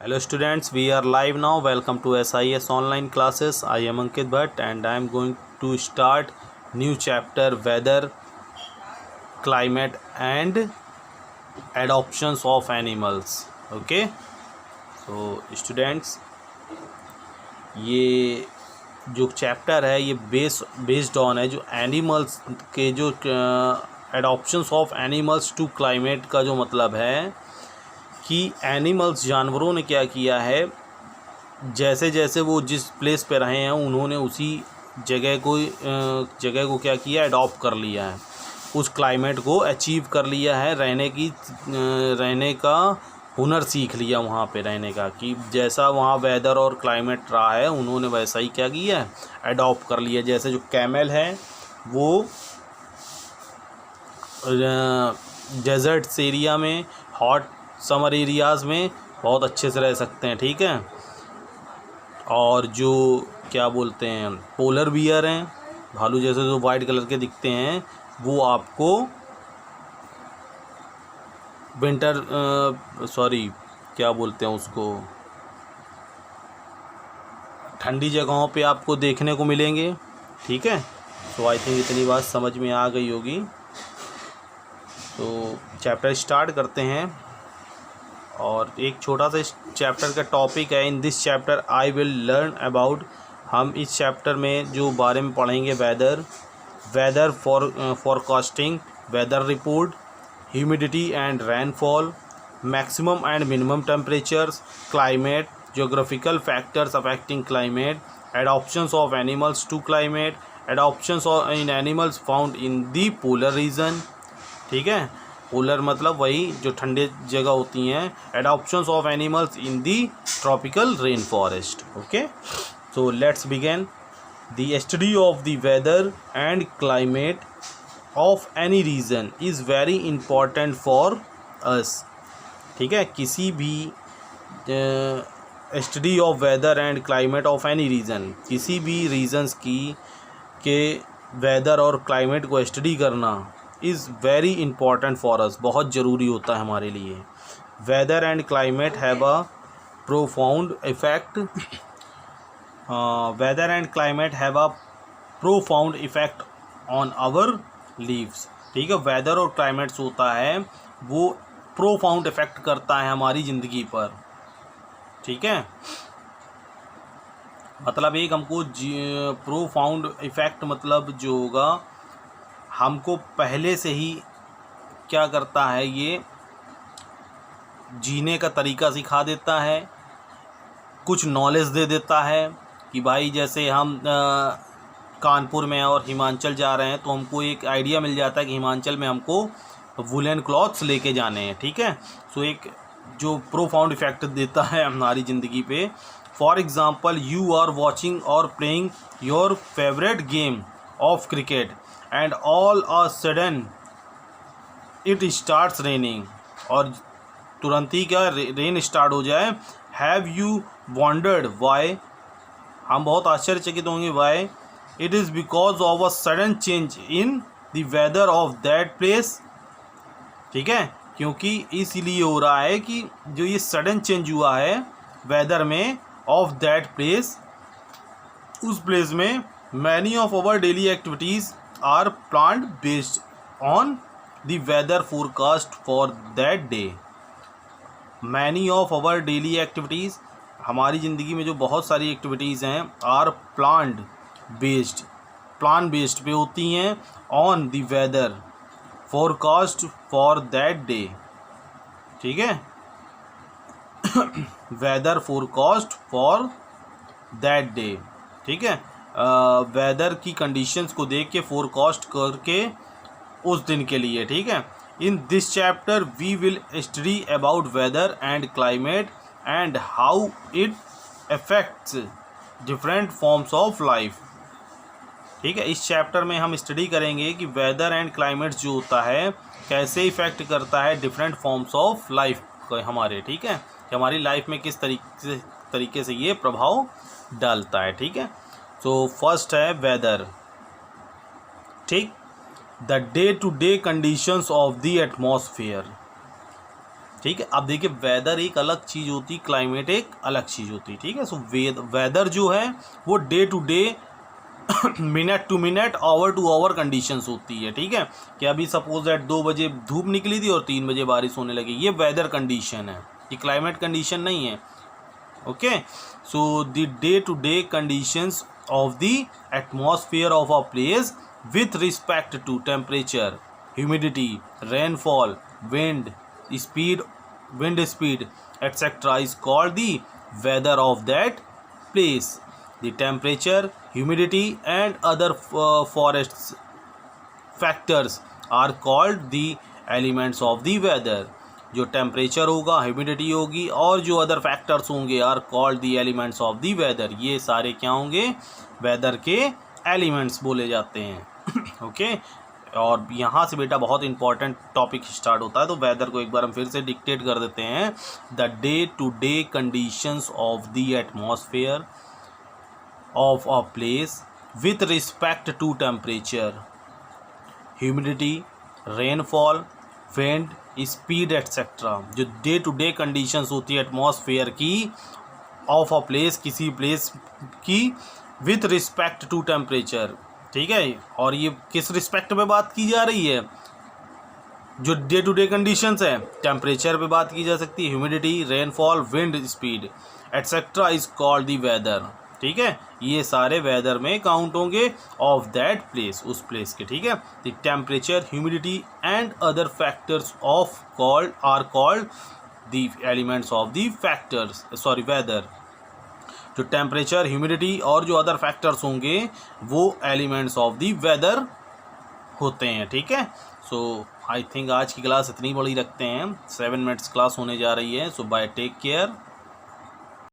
Hello students, we are live now. Welcome to SIS online classes. I am Ankit Bhatt and I am going to start new chapter weather, climate and adoptions of animals. Okay, so students, ये जो chapter है ये based on है जो animals के जो एडॉप्शंस of animals to climate का जो मतलब है कि एनिमल्स जानवरों ने क्या किया है, जैसे जैसे वो जिस प्लेस पे रहे हैं उन्होंने उसी जगह को क्या किया, अडॉप्ट कर लिया है, उस क्लाइमेट को अचीव कर लिया है, रहने का हुनर सीख लिया वहाँ पे रहने का, कि जैसा वहाँ वेदर और क्लाइमेट रहा है उन्होंने वैसा ही क्या किया है, अडॉप्ट कर लिया। जैसे जो कैमल है वो डेजर्ट्स एरिया में, हॉट समर एरियाज़ में बहुत अच्छे से रह सकते हैं, ठीक है। और जो क्या बोलते हैं पोलर बियर हैं, भालू जैसे जो वाइट कलर के दिखते हैं, वो आपको विंटर क्या बोलते हैं उसको, ठंडी जगहों पे आपको देखने को मिलेंगे, ठीक है। तो आई थिंक इतनी बात समझ में आ गई होगी। तो चैप्टर स्टार्ट करते हैं और एक छोटा सा इस चैप्टर का टॉपिक है। In this chapter I will learn about, हम इस चैप्टर में जो बारे में पढ़ेंगे weather forecasting, weather report, humidity and rainfall, maximum and minimum temperatures, climate, geographical factors affecting climate, adoptions of animals to climate, adoptions in animals found in the polar region, ठीक है। Polar मतलब वही जो ठंडे जगह होती हैं, adoptions of animals in the tropical rain forest. Okay, so let's begin. The study of the weather and climate of any region is very important for us, ठीक है। किसी भी study of weather and climate of any region, किसी भी regions के weather और climate को study करना is very important for us, बहुत ज़रूरी होता है हमारे लिए। Weather and climate have a profound effect, weather and climate have a profound effect on our lives, ठीक है। वेदर और क्लाइमेट्स होता है वो प्रोफाउंड इफेक्ट करता है हमारी ज़िंदगी पर, ठीक है। मतलब एक हमको प्रोफाउंड इफेक्ट मतलब जो होगा, हमको पहले से ही क्या करता है, ये जीने का तरीका सिखा देता है, कुछ नॉलेज दे देता है कि भाई जैसे हम कानपुर में और हिमाचल जा रहे हैं तो हमको एक आइडिया मिल जाता है कि हिमाचल में हमको वुलन क्लॉथ्स लेके जाने हैं, ठीक है। सो एक जो प्रोफाउंड इफेक्ट देता है हमारी ज़िंदगी पे। For example, you are watching और playing your favourite game of cricket and all a sudden it starts raining, और तुरंत ही क्या रेन स्टार्ट हो जाए। हैव यू वॉन्डर्ड वाई, हम बहुत आश्चर्यचकित होंगे, why, it is because of a sudden change in the weather of that place, ठीक है। क्योंकि इसलिए हो रहा है कि जो ये सडन चेंज हुआ है वेदर में ऑफ दैट प्लेस, उस प्लेस में many of our daily activities are planned based on the weather forecast for that day. Many of our daily activities, हमारी ज़िंदगी में जो बहुत सारी एक्टिविटीज़ हैं, आर प्लान बेस्ड पे होती हैं, on the weather forecast for that day, ठीक है। Weather forecast for that day, ठीक है। वेदर की कंडीशंस को देख के फोरकास्ट करके उस दिन के लिए, ठीक है। In this chapter we will study about weather and climate and how it affects different forms of life, ठीक है। इस चैप्टर में हम स्टडी करेंगे कि वेदर एंड क्लाइमेट जो होता है कैसे इफ़ेक्ट करता है डिफरेंट फॉर्म्स ऑफ लाइफ को हमारे, ठीक है, कि हमारी लाइफ में किस तरीके से ये प्रभाव डालता है, ठीक है। तो फर्स्ट है वेदर, ठीक। The day to day conditions of the atmosphere, ठीक है। अब देखिए वेदर एक अलग चीज़ होती, क्लाइमेट एक अलग चीज़ होती, ठीक है। सो वेदर जो है वो day to day minute to minute hour to hour conditions होती है, ठीक है। कि अभी सपोज दैट 2 बजे धूप निकली थी और 3 बजे बारिश होने लगी, ये वेदर कंडीशन है, ये क्लाइमेट कंडीशन नहीं है। Okay, so the day to day conditions of the atmosphere of a place with respect to temperature, humidity, rainfall, wind speed etc. is called the weather of that place. The temperature, humidity and other forest factors are called the elements of the weather. जो temperature होगा, humidity होगी और जो other factors होंगे are called the elements of the weather. ये सारे क्या होंगे, वेदर के एलिमेंट्स बोले जाते हैं। ओके और यहाँ से बेटा बहुत इंपॉर्टेंट टॉपिक स्टार्ट होता है, तो वेदर को एक बार हम फिर से डिक्टेट कर देते हैं। The day to day conditions of the atmosphere of a place with respect to temperature, humidity, rainfall, wind, speed etcetera. जो डे टू डे कंडीशंस होती है एटमॉस्फेयर की ऑफ अ प्लेस, किसी प्लेस की, विथ रिस्पेक्ट टू टेम्परेचर, ठीक है। और ये किस रिस्पेक्ट पे बात की जा रही है, जो डे टू डे कंडीशंस है, टेम्परेचर पे बात की जा सकती है, humidity, rainfall, wind speed etcetera is called the weather, ठीक है। ये सारे वेदर में काउंट होंगे ऑफ दैट प्लेस, उस प्लेस के, ठीक है। The temperature, humidity and other factors of called are called the elements of the factors sorry weather. जो टेम्परेचर, ह्यूमिडिटी और जो अदर फैक्टर्स होंगे वो एलिमेंट्स ऑफ द वेदर होते हैं, ठीक है। सो आई थिंक आज की क्लास इतनी बड़ी रखते हैं, 7 मिनट्स क्लास होने जा रही है। सो बाय, टेक केयर।